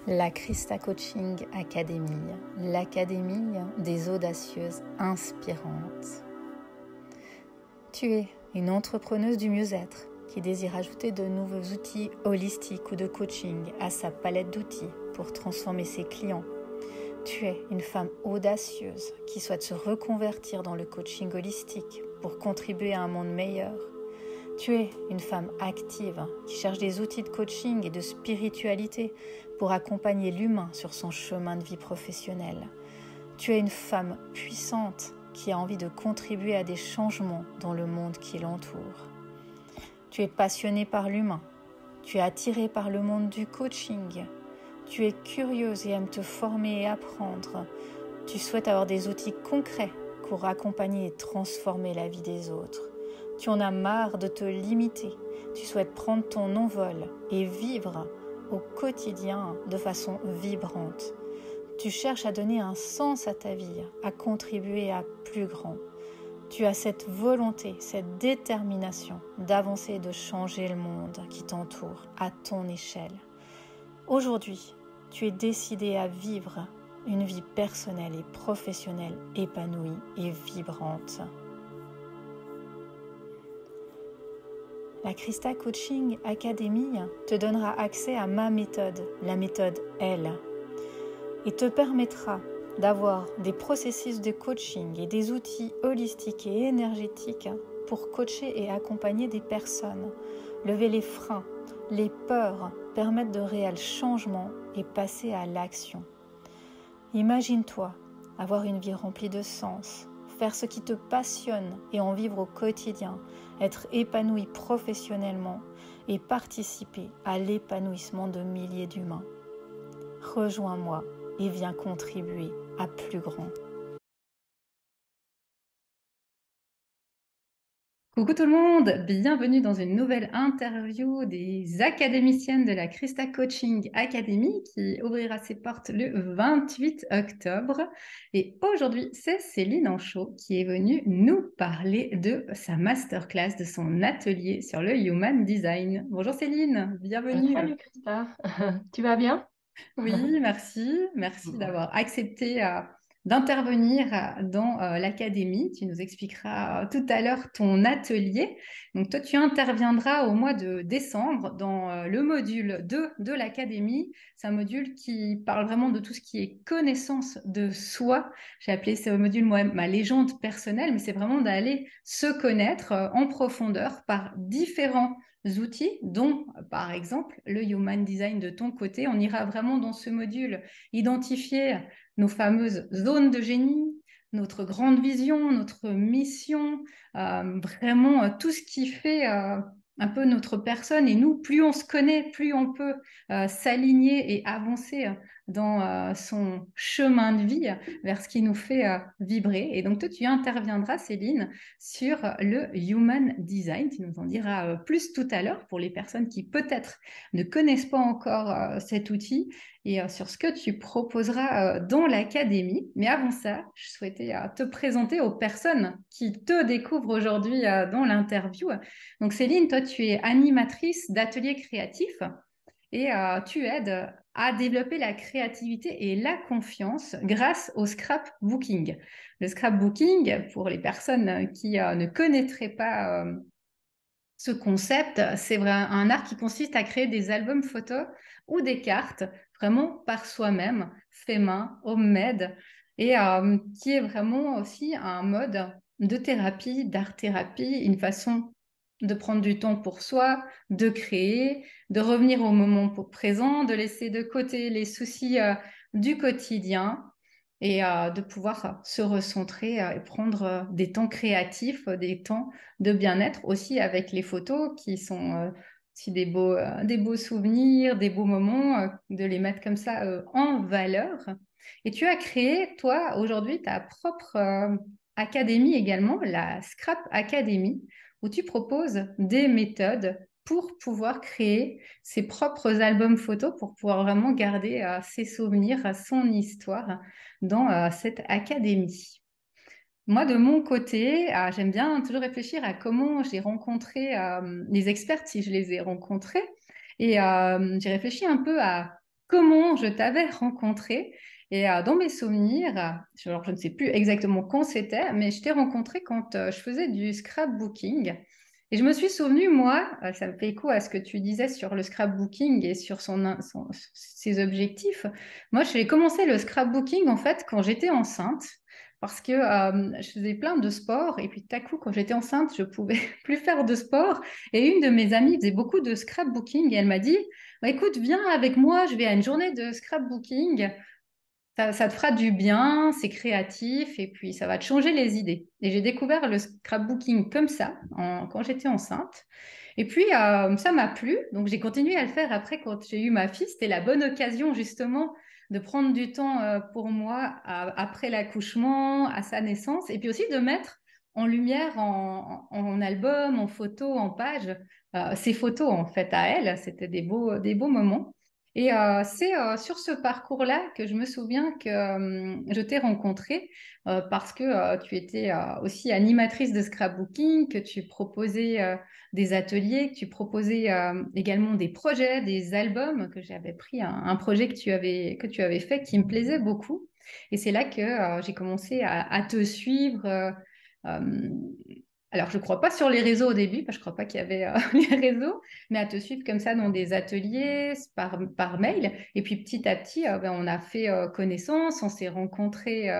La Christa Coaching Academy, l'académie des audacieuses inspirantes. Tu es une entrepreneuse du mieux-être qui désire ajouter de nouveaux outils holistiques ou de coaching à sa palette d'outils pour transformer ses clients. Tu es une femme audacieuse qui souhaite se reconvertir dans le coaching holistique pour contribuer à un monde meilleur. Tu es une femme active qui cherche des outils de coaching et de spiritualité pour accompagner l'humain sur son chemin de vie professionnel. Tu es une femme puissante qui a envie de contribuer à des changements dans le monde qui l'entoure. Tu es passionnée par l'humain. Tu es attirée par le monde du coaching. Tu es curieuse et aimes te former et apprendre. Tu souhaites avoir des outils concrets pour accompagner et transformer la vie des autres. Tu en as marre de te limiter. Tu souhaites prendre ton envol et vivre au quotidien de façon vibrante. Tu cherches à donner un sens à ta vie, à contribuer à plus grand. Tu as cette volonté, cette détermination d'avancer et de changer le monde qui t'entoure à ton échelle. Aujourd'hui, tu es décidé à vivre une vie personnelle et professionnelle épanouie et vibrante. La Christa Coaching Academy te donnera accès à ma méthode, la méthode L, et te permettra d'avoir des processus de coaching et des outils holistiques et énergétiques pour coacher et accompagner des personnes, lever les freins, les peurs, permettre de réels changements et passer à l'action. Imagine-toi avoir une vie remplie de sens, faire ce qui te passionne et en vivre au quotidien, être épanoui professionnellement et participer à l'épanouissement de milliers d'humains. Rejoins-moi et viens contribuer à plus grand. Coucou tout le monde, bienvenue dans une nouvelle interview des académiciennes de la Christa Coaching Academy qui ouvrira ses portes le 28 octobre. Et aujourd'hui, c'est Céline Anchaud qui est venue nous parler de sa masterclass, de son atelier sur le Human Design. Bonjour Céline, bienvenue. Salut Christa, tu vas bien? Oui, merci. Merci d'avoir accepté d'intervenir dans l'académie. Tu nous expliqueras tout à l'heure ton atelier. Donc, toi, tu interviendras au mois de décembre dans le module 2 de l'académie. C'est un module qui parle vraiment de tout ce qui est connaissance de soi. J'ai appelé ce module, moi, ma légende personnelle, mais c'est vraiment d'aller se connaître en profondeur par différents outils, dont par exemple le Human Design de ton côté. On ira vraiment dans ce module identifier nos fameuses zones de génie, notre grande vision, notre mission, vraiment tout ce qui fait un peu notre personne. Et nous, plus on se connaît, plus on peut s'aligner et avancer dans son chemin de vie vers ce qui nous fait vibrer. Et donc toi, tu interviendras, Céline, sur le Human Design. Tu nous en diras plus tout à l'heure pour les personnes qui peut-être ne connaissent pas encore cet outil et sur ce que tu proposeras dans l'académie. Mais avant ça, je souhaitais te présenter aux personnes qui te découvrent aujourd'hui dans l'interview. Donc Céline, toi, tu es animatrice d'ateliers créatifs et tu aides à développer la créativité et la confiance grâce au scrapbooking. Le scrapbooking, pour les personnes qui ne connaîtraient pas ce concept, c'est un art qui consiste à créer des albums photos ou des cartes vraiment par soi-même, fait main, homemade, et qui est vraiment aussi un mode de thérapie, d'art-thérapie, une façon de prendre du temps pour soi, de créer, de revenir au moment présent, de laisser de côté les soucis du quotidien et de pouvoir se recentrer et prendre des temps créatifs, des temps de bien-être aussi avec les photos qui sont aussi des beaux souvenirs, des beaux moments, de les mettre comme ça en valeur. Et tu as créé, toi, aujourd'hui, ta propre académie également, la Scrap Academy, où tu proposes des méthodes pour pouvoir créer ses propres albums photos, pour pouvoir vraiment garder ses souvenirs, son histoire dans cette académie. Moi, de mon côté, j'aime bien toujours réfléchir à comment j'ai rencontré les experts, si je les ai rencontrés. Et j'ai réfléchi un peu à comment je t'avais rencontré. Et dans mes souvenirs, alors je ne sais plus exactement quand c'était, mais je t'ai rencontré quand je faisais du scrapbooking. Et je me suis souvenue, moi, ça me fait écho à ce que tu disais sur le scrapbooking et sur ses objectifs. Moi, j'ai commencé le scrapbooking en fait quand j'étais enceinte parce que je faisais plein de sport et puis tout à coup, quand j'étais enceinte, je pouvais plus faire de sport. Et une de mes amies faisait beaucoup de scrapbooking et elle m'a dit, bah, écoute, viens avec moi, je vais à une journée de scrapbooking. Ça te fera du bien, c'est créatif et puis ça va te changer les idées. Et j'ai découvert le scrapbooking comme ça quand j'étais enceinte. Et puis ça m'a plu, donc j'ai continué à le faire après quand j'ai eu ma fille. C'était la bonne occasion justement de prendre du temps pour moi après l'accouchement, à sa naissance, et puis aussi de mettre en lumière, en album, en photo, en page, ces photos en fait à elle. C'était des beaux moments. Et c'est sur ce parcours-là que je me souviens que je t'ai rencontrée parce que tu étais aussi animatrice de scrapbooking, que tu proposais des ateliers, que tu proposais également des projets, des albums, que j'avais pris un projet que tu avais fait qui me plaisait beaucoup. Et c'est là que j'ai commencé à te suivre. Euh, alors, je ne crois pas sur les réseaux au début, parce que je ne crois pas qu'il y avait les réseaux, mais à te suivre comme ça dans des ateliers, par mail. Et puis petit à petit, ben, on a fait connaissance, on s'est rencontrés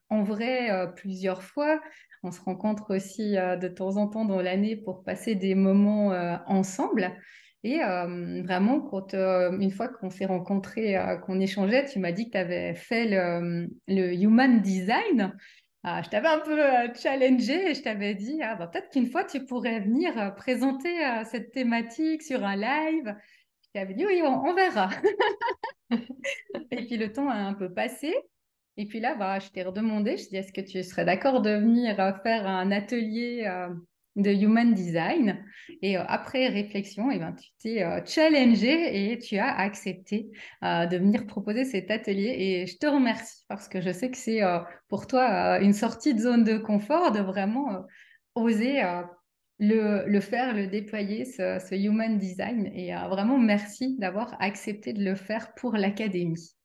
en vrai plusieurs fois. On se rencontre aussi de temps en temps dans l'année pour passer des moments ensemble. Et vraiment, une fois qu'on s'est rencontrés, qu'on échangeait, tu m'as dit que tu avais fait le Human Design. Je t'avais un peu challengé et je t'avais dit, ah, bah, peut-être qu'une fois tu pourrais venir présenter cette thématique sur un live. Je t'avais dit, oui, on verra. Et puis le temps a un peu passé. Et puis là, bah, je t'ai redemandé, je t'ai dit, est-ce que tu serais d'accord de venir faire un atelier de Human Design? Et après réflexion, eh ben, tu t'es challengé et tu as accepté de venir proposer cet atelier. Et je te remercie parce que je sais que c'est pour toi une sortie de zone de confort, de vraiment oser le faire, le déployer, ce Human Design. Et vraiment, merci d'avoir accepté de le faire pour l'académie.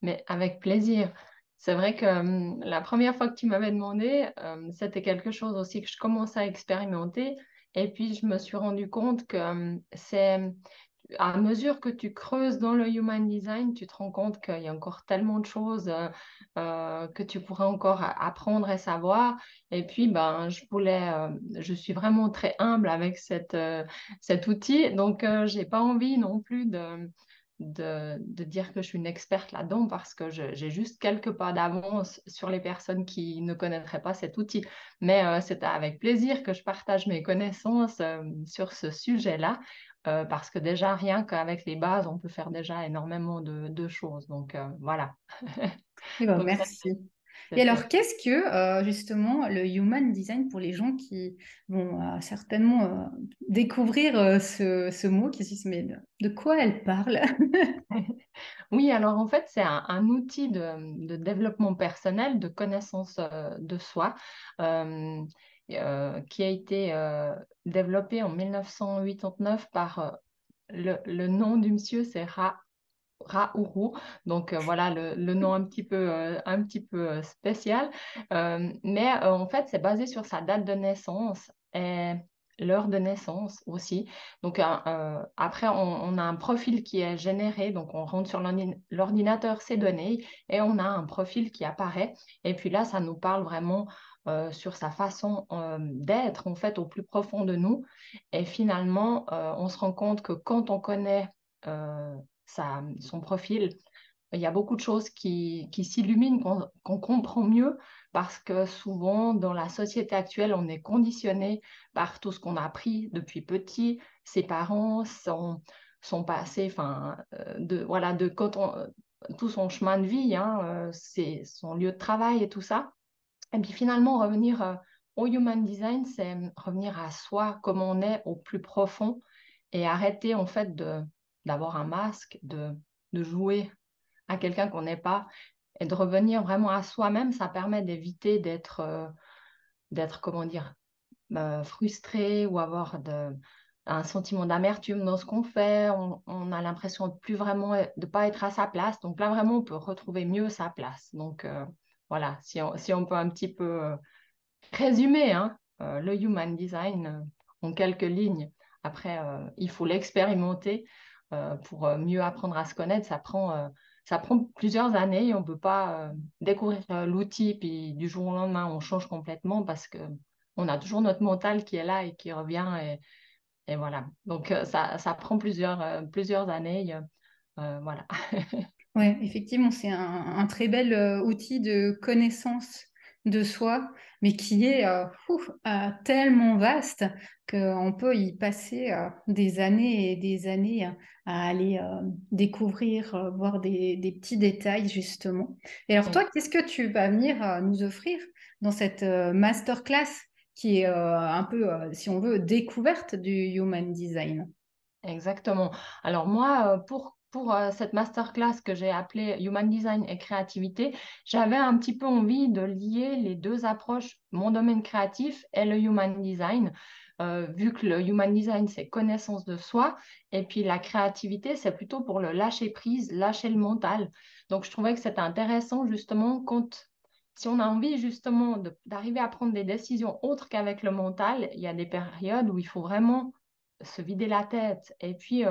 Mais avec plaisir. C'est vrai que la première fois que tu m'avais demandé, c'était quelque chose aussi que je commençais à expérimenter. Et puis, je me suis rendu compte que c'est à mesure que tu creuses dans le human design, tu te rends compte qu'il y a encore tellement de choses que tu pourrais encore apprendre et savoir. Et puis, ben, je suis vraiment très humble avec cet outil. Donc, j'ai pas envie non plus de dire que je suis une experte là-dedans parce que j'ai juste quelques pas d'avance sur les personnes qui ne connaîtraient pas cet outil. Mais c'est avec plaisir que je partage mes connaissances sur ce sujet-là parce que déjà, rien qu'avec les bases, on peut faire déjà énormément de choses. Donc, voilà. Eh ben, Donc, merci. Et c'était alors, qu'est-ce que justement le human design pour les gens qui vont certainement découvrir ce mot, qui se disent, mais de quoi elle parle? Oui, alors en fait, c'est un outil de développement personnel, de connaissance de soi, euh, qui a été développé en 1989 par le nom du monsieur, c'est Ra-Uru. Donc voilà le nom un petit peu spécial. Mais en fait, c'est basé sur sa date de naissance et l'heure de naissance aussi. Donc après, on a un profil qui est généré. Donc on rentre sur l'ordinateur ces données et on a un profil qui apparaît. Et puis là, ça nous parle vraiment sur sa façon d'être en fait au plus profond de nous. Et finalement, on se rend compte que quand on connaît son profil, il y a beaucoup de choses qui s'illuminent, qu'on comprend mieux, parce que souvent, dans la société actuelle, on est conditionné par tout ce qu'on a appris depuis petit, ses parents, son passé, enfin, voilà, tout son chemin de vie, hein, son lieu de travail et tout ça. Et puis finalement, revenir au Human Design, c'est revenir à soi, comme on est au plus profond, et arrêter en fait d'avoir un masque, de jouer à quelqu'un qu'on n'est pas, et de revenir vraiment à soi-même. Ça permet d'éviter d'être, comment dire, frustré ou avoir un sentiment d'amertume dans ce qu'on fait, on a l'impression de plus vraiment de pas être à sa place. Donc là, vraiment, on peut retrouver mieux sa place. Donc voilà, si on peut un petit peu résumer hein, le Human Design en quelques lignes. Après, il faut l'expérimenter pour mieux apprendre à se connaître. Ça prend plusieurs années et on ne peut pas découvrir l'outil puis du jour au lendemain, on change complètement parce que on a toujours notre mental qui est là et qui revient. Et voilà. Donc, ça prend plusieurs années. Voilà. Oui, effectivement, c'est un très bel outil de connaissance de soi, mais qui est tellement vaste qu'on peut y passer des années et des années à aller découvrir, voir des petits détails, justement. Et alors, toi, qu'est-ce que tu vas venir nous offrir dans cette masterclass qui est un peu, si on veut, découverte du Human Design? Exactement. Alors moi, pour cette masterclass que j'ai appelée Human Design et créativité, j'avais un petit peu envie de lier les deux approches, mon domaine créatif et le Human Design, vu que le Human Design, c'est connaissance de soi, et puis la créativité, c'est plutôt pour le lâcher prise, lâcher le mental. Donc je trouvais que c'était intéressant justement si on a envie justement d'arriver à prendre des décisions autres qu'avec le mental, il y a des périodes où il faut vraiment se vider la tête. Et puis,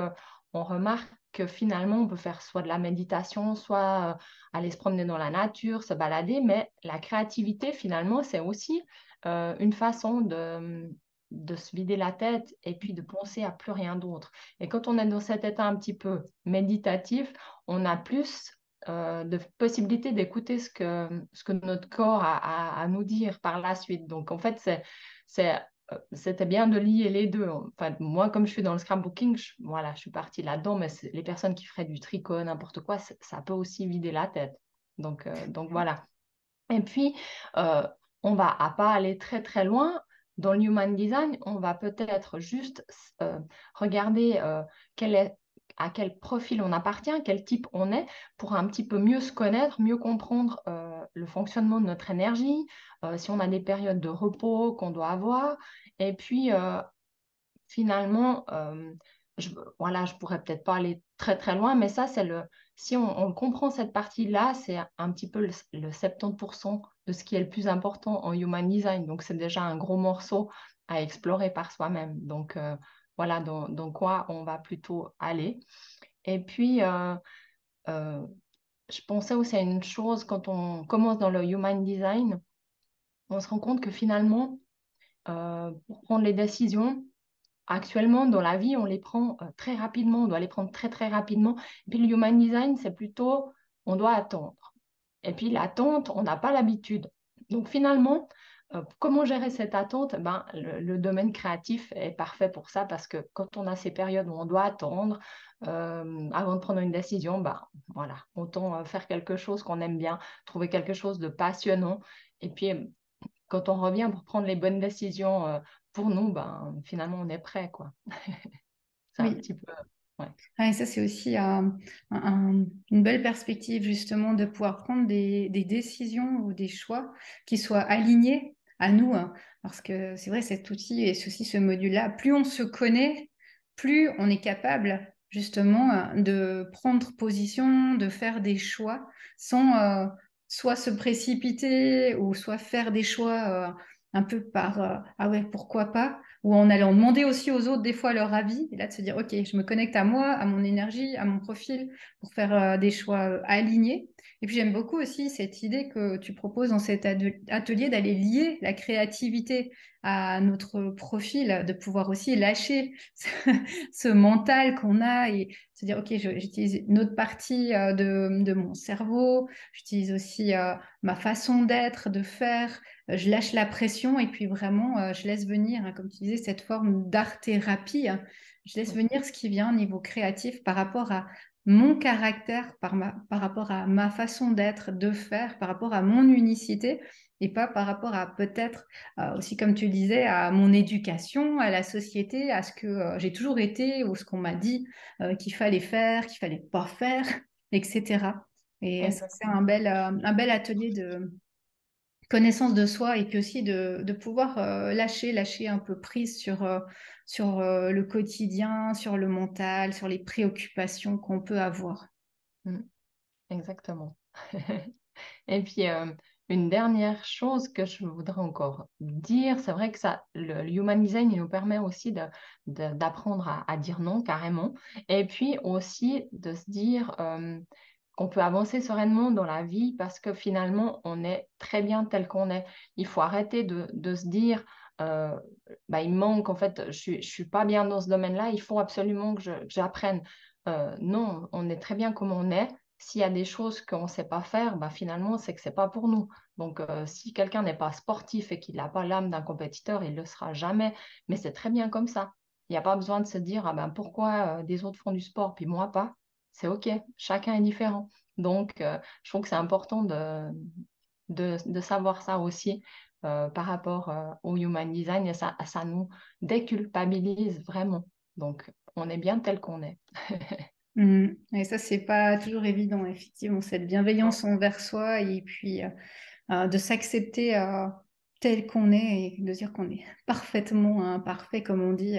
on remarque que finalement, on peut faire soit de la méditation, soit aller se promener dans la nature, se balader, mais la créativité, finalement, c'est aussi une façon de se vider la tête et puis de penser à plus rien d'autre. Et quand on est dans cet état un petit peu méditatif, on a plus de possibilités d'écouter ce que notre corps a à nous dire par la suite. Donc, en fait, c'est c'était bien de lier les deux. Enfin, moi, comme je suis dans le scrapbooking, voilà, je suis partie là-dedans, mais les personnes qui feraient du tricot, n'importe quoi, ça peut aussi vider la tête. Donc voilà. Et puis, euh, on va à pas aller très très loin. Dans le Human Design, on va peut-être juste regarder à quel profil on appartient, quel type on est, pour un petit peu mieux se connaître, mieux comprendre le fonctionnement de notre énergie, si on a des périodes de repos qu'on doit avoir. Et puis, finalement, voilà, je pourrais peut-être pas aller très très loin, mais ça, si on comprend cette partie-là, c'est un petit peu le 70% de ce qui est le plus important en Human Design. Donc, c'est déjà un gros morceau à explorer par soi-même. Donc, voilà dans quoi on va plutôt aller. Et puis, euh, je pensais aussi à une chose, quand on commence dans le Human Design, on se rend compte que finalement, pour prendre les décisions, actuellement, dans la vie, on les prend très rapidement, on doit les prendre très très rapidement. Et puis le human design, c'est plutôt, on doit attendre. Et puis l'attente, on n'a pas l'habitude. Donc finalement, comment gérer cette attente? Ben, le domaine créatif est parfait pour ça parce que quand on a ces périodes où on doit attendre avant de prendre une décision, ben, voilà, autant faire quelque chose qu'on aime bien, trouver quelque chose de passionnant. Et puis quand on revient pour prendre les bonnes décisions pour nous, ben, finalement, on est prêt, quoi. C'est un Oui. petit peu... Ouais. Ah, et ça, c'est aussi une belle perspective, justement, de pouvoir prendre des décisions ou des choix qui soient alignés à nous, hein. Parce que c'est vrai, cet outil et ceci, ce module-là, plus on se connaît, plus on est capable, justement, de prendre position, de faire des choix sans soit se précipiter ou soit faire des choix un peu par ah ouais, pourquoi pas, ou en allant demander aussi aux autres des fois leur avis, et là de se dire, ok, je me connecte à moi, à mon énergie, à mon profil, pour faire des choix alignés. Et puis j'aime beaucoup aussi cette idée que tu proposes dans cet atelier d'aller lier la créativité à notre profil, de pouvoir aussi lâcher ce mental qu'on a et se dire, ok, j'utilise une autre partie de mon cerveau, j'utilise aussi ma façon d'être, de faire, je lâche la pression et puis vraiment, je laisse venir, hein, comme tu disais, cette forme d'art-thérapie, hein. Je laisse venir ce qui vient au niveau créatif par rapport à mon caractère, par rapport à ma façon d'être, de faire, par rapport à mon unicité et pas par rapport à peut-être aussi, comme tu disais, à mon éducation, à la société, à ce que j'ai toujours été ou ce qu'on m'a dit qu'il fallait faire, qu'il fallait pas faire, etc. Et ça, c'est Exactement. un bel atelier connaissance de soi et puis aussi de pouvoir lâcher un peu prise sur le quotidien, sur le mental, sur les préoccupations qu'on peut avoir. Mm, exactement. Et puis, une dernière chose que je voudrais encore dire, c'est vrai que le Human Design, il nous permet aussi d'apprendre à dire non carrément. Et puis aussi de se dire qu'on peut avancer sereinement dans la vie parce que finalement, on est très bien tel qu'on est. Il faut arrêter de se dire, euh, bah, il manque, en fait, je suis pas bien dans ce domaine-là, il faut absolument que j'apprenne. Non, on est très bien comme on est. S'il y a des choses qu'on ne sait pas faire, bah, finalement, c'est que ce n'est pas pour nous. Donc, si quelqu'un n'est pas sportif et qu'il n'a pas l'âme d'un compétiteur, il ne le sera jamais. Mais c'est très bien comme ça. Il n'y a pas besoin de se dire, ah ben, pourquoi des autres font du sport, puis moi pas. C'est OK, chacun est différent. Donc, je trouve que c'est important de savoir ça aussi par rapport au Human Design et ça nous déculpabilise vraiment. Donc, on est bien tel qu'on est. Et ça, c'est pas toujours évident, effectivement, cette bienveillance envers soi et puis de s'accepter tel qu'on est et de dire qu'on est parfaitement imparfait, comme on dit.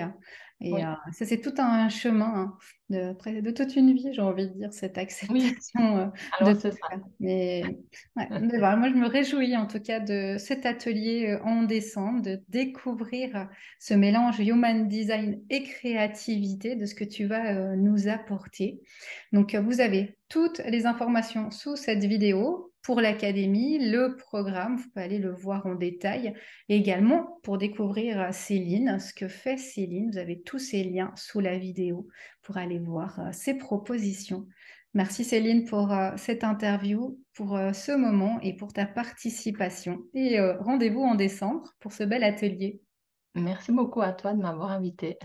Et Oui, ça, c'est tout un chemin de toute une vie, j'ai envie de dire, cette oui, acceptation de alors tout c'est ça. ça. Mais, ouais, mais voilà, moi, je me réjouis en tout cas de cet atelier en décembre, de découvrir ce mélange human design et créativité de ce que tu vas nous apporter. Donc, vous avez toutes les informations sous cette vidéo pour l'académie, le programme, vous pouvez aller le voir en détail. Et également, pour découvrir Céline, ce que fait Céline, vous avez tous ces liens sous la vidéo pour aller voir ses propositions. Merci Céline pour cette interview, pour ce moment et pour ta participation. Et rendez-vous en décembre pour ce bel atelier. Merci beaucoup à toi de m'avoir invité.